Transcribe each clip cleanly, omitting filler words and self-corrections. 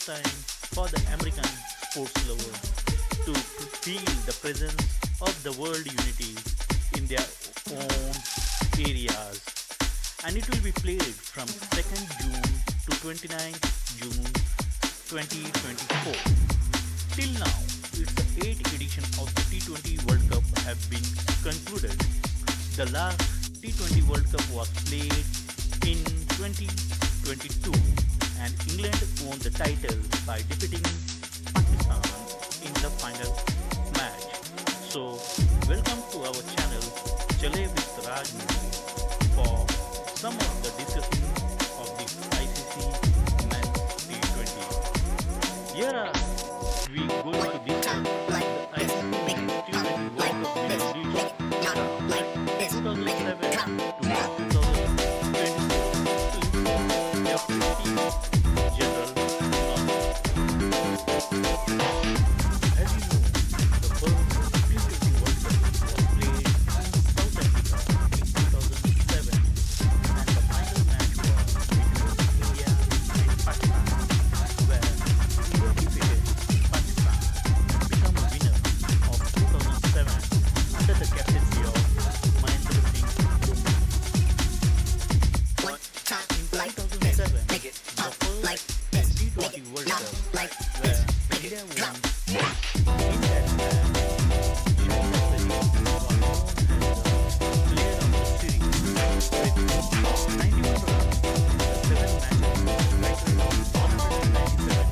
first time for the American sports lover to feel the presence of the world unity in their own areas. And it will be played from 2nd June to 29th June 2024. Till now, its 8th edition of the T20 World Cup have been concluded. The last T20 World Cup was played in 2022 and England won the title by defeating Pakistan in the final match. So, welcome to our channel Chale with Raj Movie for some of the discussion of the ICC Men's T20. Here are we going to discuss the ICC T20 World Cup winning list from 2007 to 2024 general knowledge. As you know, the first T20 World Cup was played in South Africa in 2007 and the final match was between India and Pakistan where India defeated Pakistan and became a winner of 2007 under the captaincy of Mahendra Singh Dhoni. In 2007, the first T20 World Cup where India won. In that match, Shahid was known as the player of the series with 91 runs in the 7 matches, striker of 197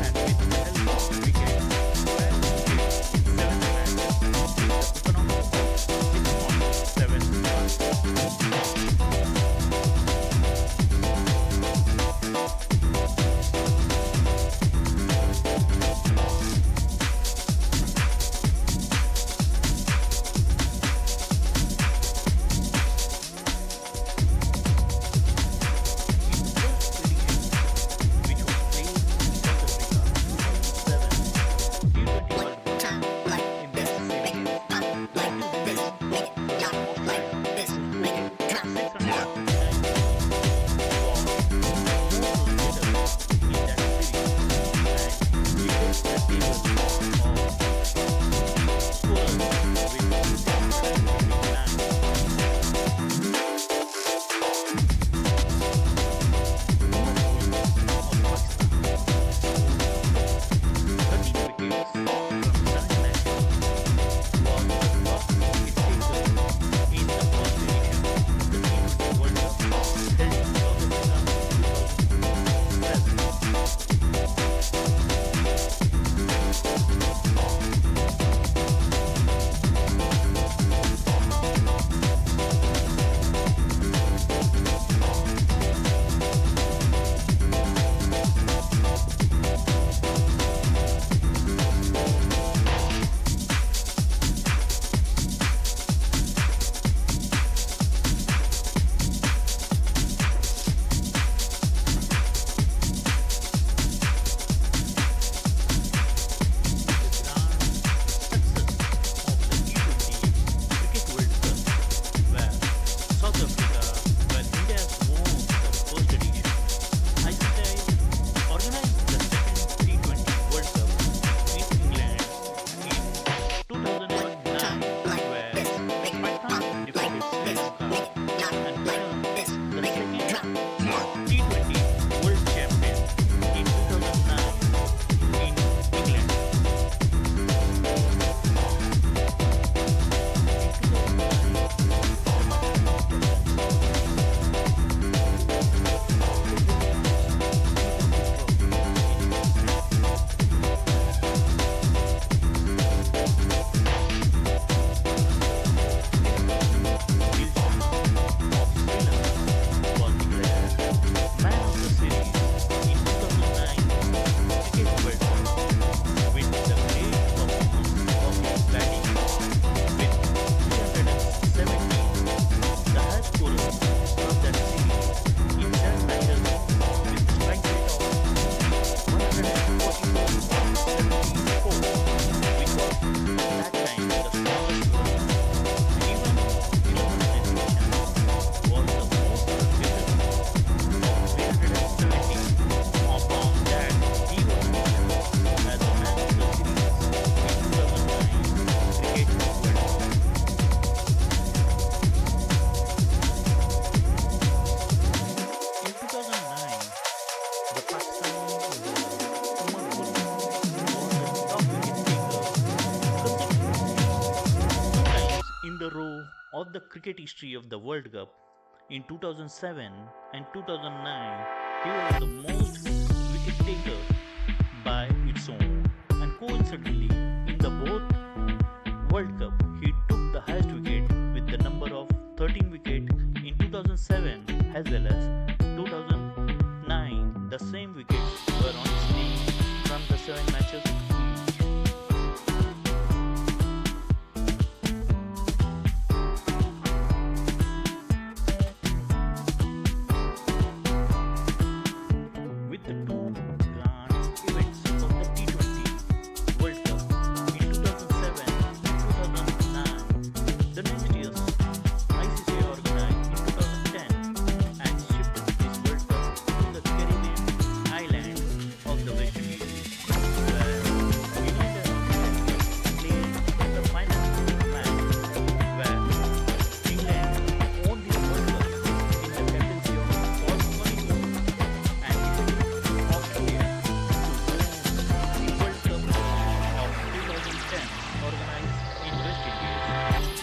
and with the help of wicket, 12 hits in 7 matches with the economy of 6.7 runs. Umar was the top wicket taker consecutively, 2 times in the row of the cricket history of the World Cup. In 2007 and 2009, he was the most wicket taker by its own, and coincidentally, in the both World Cup, he took the highest wicket with the number of 13 wicket in 2007 as well as 2009. The same wickets were on his team from the 7 matches each. With the two grand events of the T20 World Cup in 2007 and 2009, the next year's ICC organized in 2010 and shifted this World Cup to the Caribbean island of the West Indies, where England and Australia played the final match, where England won this World Cup in the captaincy of Paul Collingwood and defeated Australia to win the World Cup of 2010 organized in West Indies,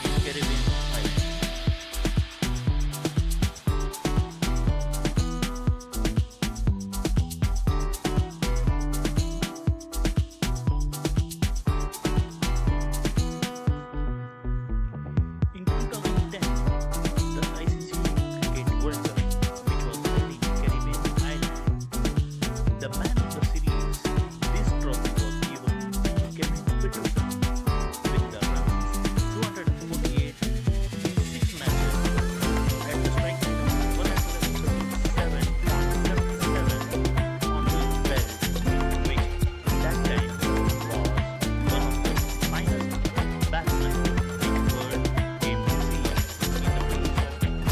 in Caribbean islands. In 2010, the ICC Cricket World Cup, which was held in Caribbean island, the man of the series, this trophy was given to Kevin Pietersen with the runs 248 in 6 matches at the strike rate of 137.77 on his belt, which at that time was one of the finest batsmen in the world game to see in the place of Kevin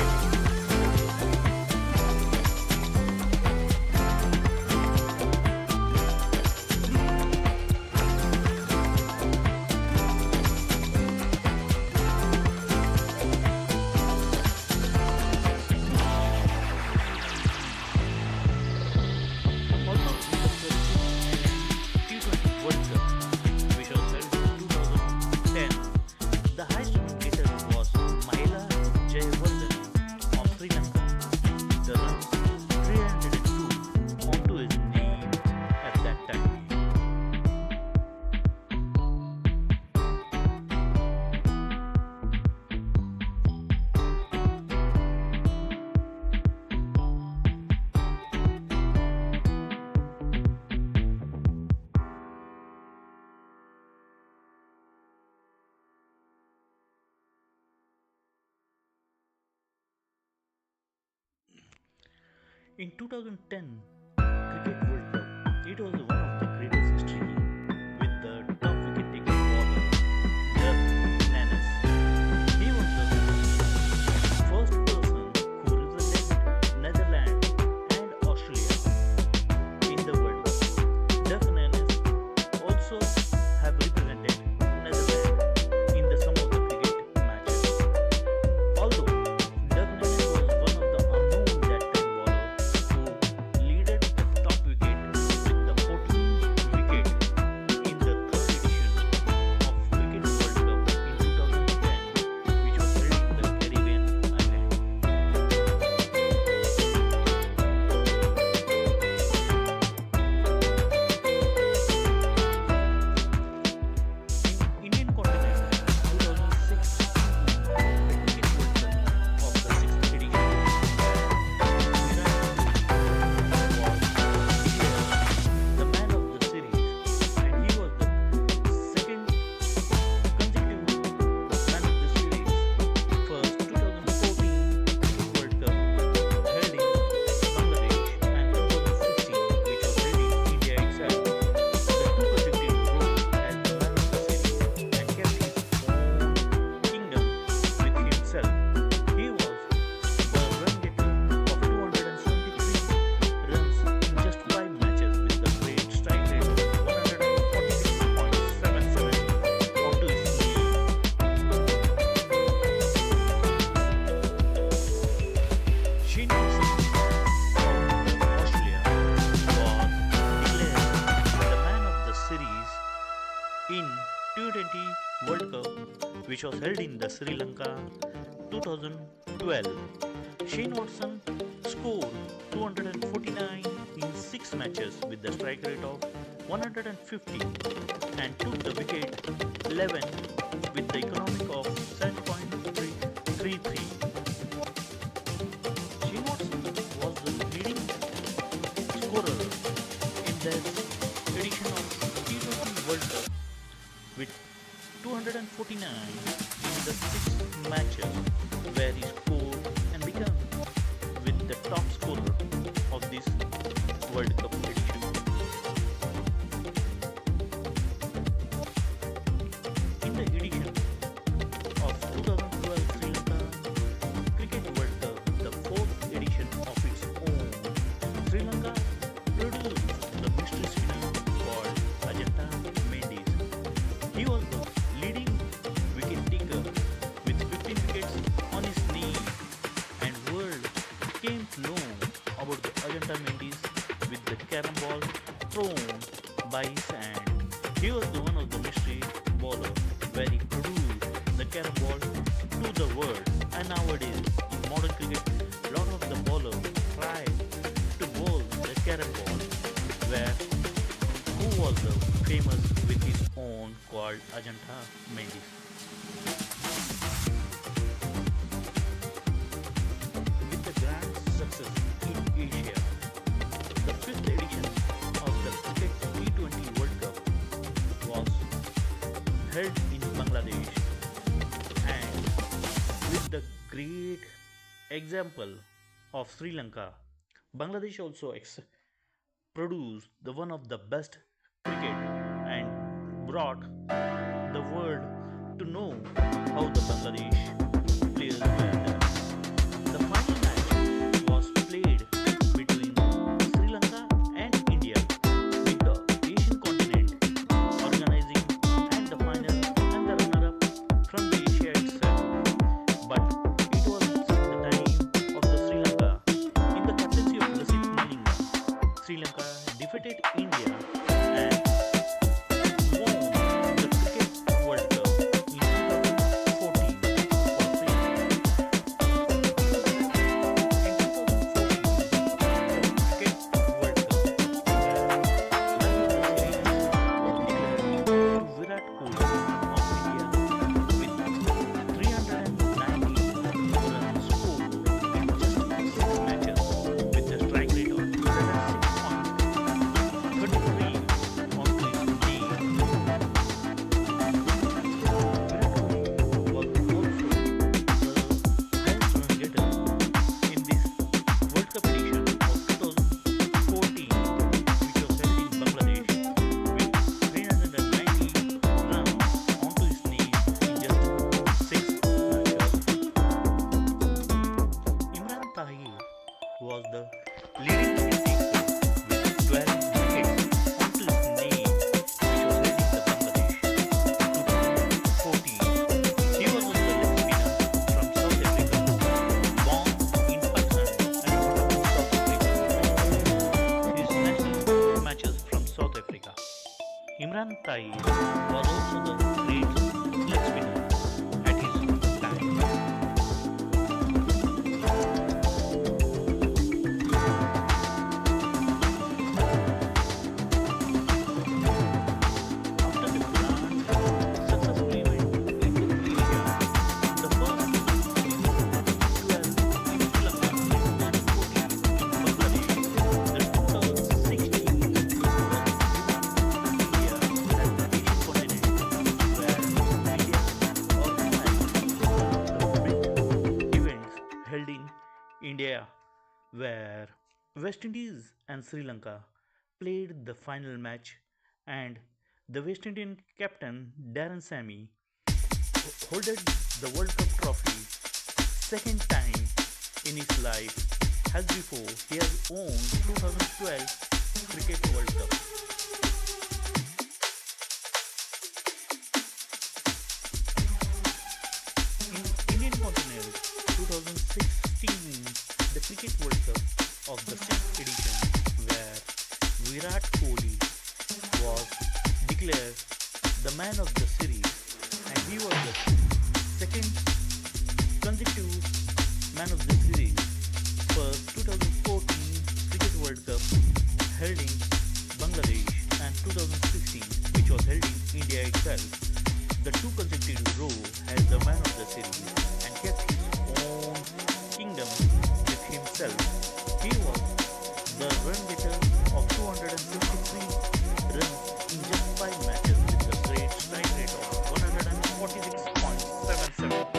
Although in the T20 World Cup, which was held in 2010, the highest cricketer was Mahela Jayawardene of Sri Lanka with the runs 302 onto his name at that time. In 2010 Cricket World Cup, it was one of the greatest history with the top wicket taking bowler, Dirk Nannes. He was the first person who represented Netherlands and Australia in the World Cup. Dirk Nannes also have represented Netherlands in some of the cricket matches. Although Dirk Nannes was one of the unknown that time bowler who led which was held in the Sri Lanka 2012. Shane Watson scored 249 in 6 matches with the strike rate of 150 and took the wicket 11 with the economic of 7.33. Shane Watson was the leading scorer in this edition of T20 World Cup with 249 in the 6 matches where he scored and became with the top scorer of this World Cup edition. In the edition of 2012 Sri Lanka Cricket World Cup, the 4th edition of its own, Sri Lanka produced the mystery spinner called Ajanta Mendes. He was the leading wicket taker with 15 wickets on his knee, and world came to know about the Ajanta Mendes with the carom ball thrown by his hand. He was the one of the mystery bowler where he produced the carom ball to the world, and nowadays in modern cricket a lot of the bowlers try to bowl the carom ball where who was the famous with his own called Ajanta Mendes. With the grand success in Asia, the 5th edition of the Cricket T20 World Cup was held in Bangladesh, and with the great example of Sri Lanka, Bangladesh also produced the one of the best cricket and brought the world to know how the Bangladesh players were there. The final match was played between Sri Lanka and India, with the Asian continent organizing and the final and the runner-up from the Asia itself. But it was the time of the Sri Lanka in the captaincy of Lasith Malinga. Sri Lanka defeated India and won the Cricket World Cup in 2014 for Sri Lanka. In 2014, the Cricket World Cup, where Virat Kohli of India with 390 runs scored in just 6 matches with the strike rate of 106.33 on his knee. Virat Kohli was also the highest run getter in this World Cup edition of 2014, which was held in Bangladesh with 390 runs onto his knee in just 6 matches. Imran Tahir was the leading wicket taker with 12 wickets onto his knee, which was held in the Bangladesh 2014. He was also the leg spinner from South Africa, born in Pietersen and brought up in South Africa, and his national matches from South Africa. Imran Tahir was also the great leg spinner at his time. After the Virat successfully went into Asia, the first in 2012 in Sri Lanka, 2014 in Bangladesh, the 2016 was given to India as the Asian continent, where India organized the big events held in India, where West Indies and Sri Lanka played the final match, and the West Indian captain Darren Sammy holded the World Cup trophy second time in his life. As before, he has won 2012 Cricket World Cup. In Indian continent, 2016, the Cricket World Cup of the 6th edition, where Virat Kohli was declared the man of the series, and he was the second consecutive man of the series for 2014 Cricket World Cup held in Bangladesh and 2016 which was held in India itself. The two consecutive row as the man of the series and kept his own kingdom with himself. He was the run getter of 253 runs in just 5 matches with a great strike rate of 146.77.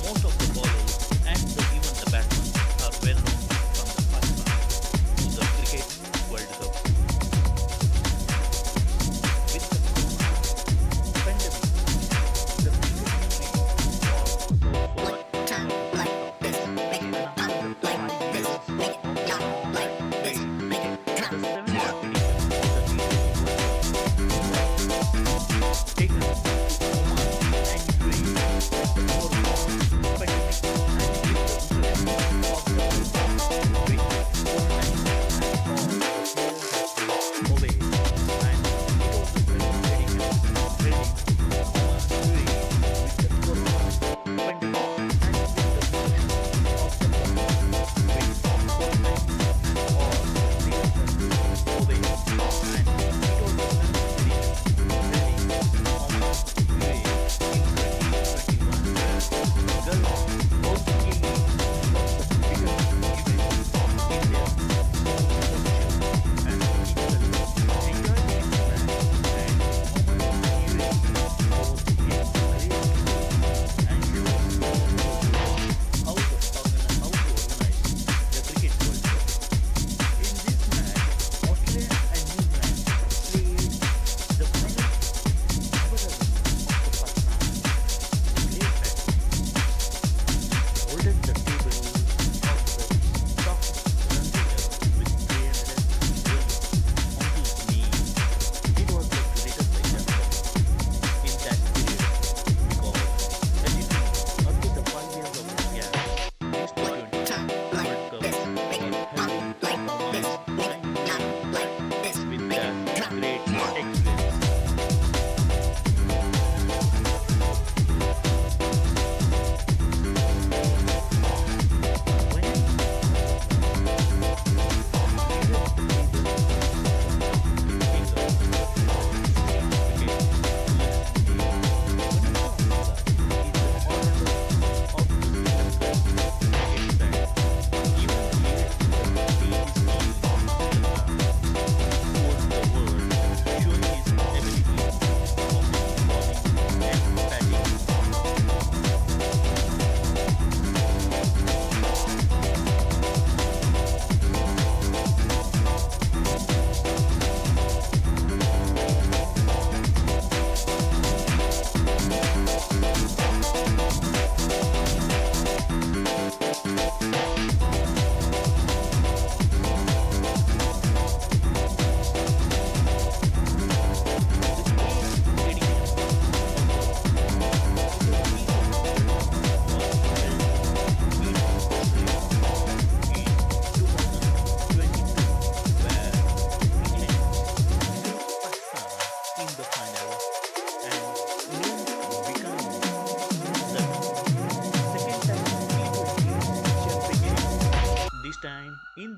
Most of the bowlers and even the batsmen are well known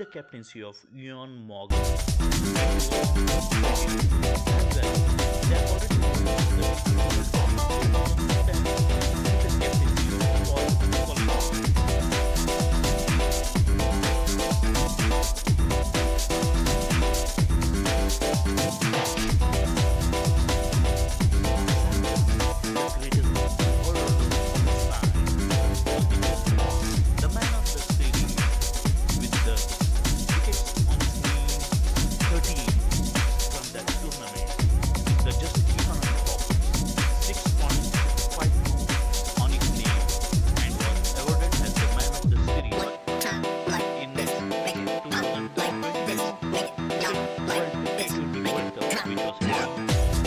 under captaincy of Ian Morgan. As well, they have already won the World Cup under the captaincy of Paul. The greatest all-rounder of his time, the man of the series with the wickets on his name 13 from that tournament, the just economic of 6.52 on his name and was awarded as the man of the series in the 2020 T20 World Cup, which was held in Australia.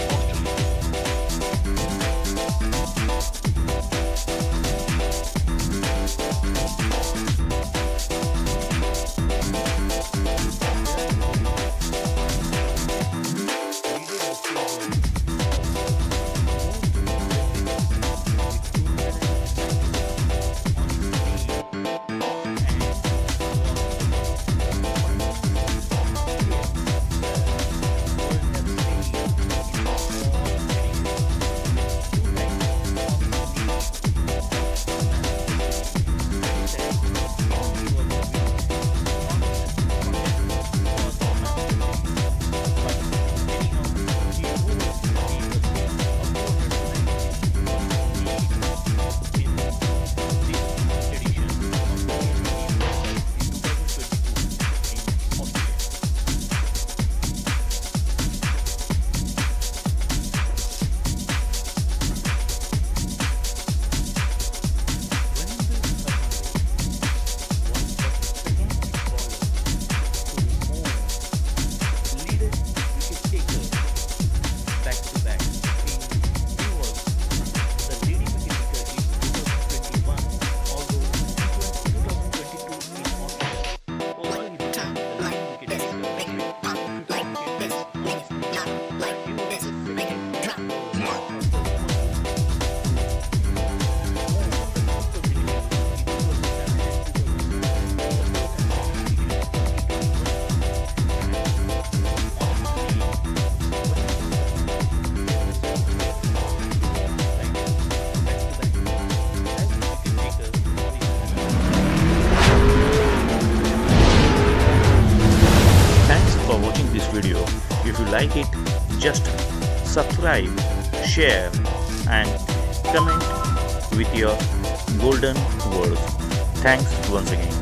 Video. If you like it, just subscribe, share and comment with your golden words. Thanks once again.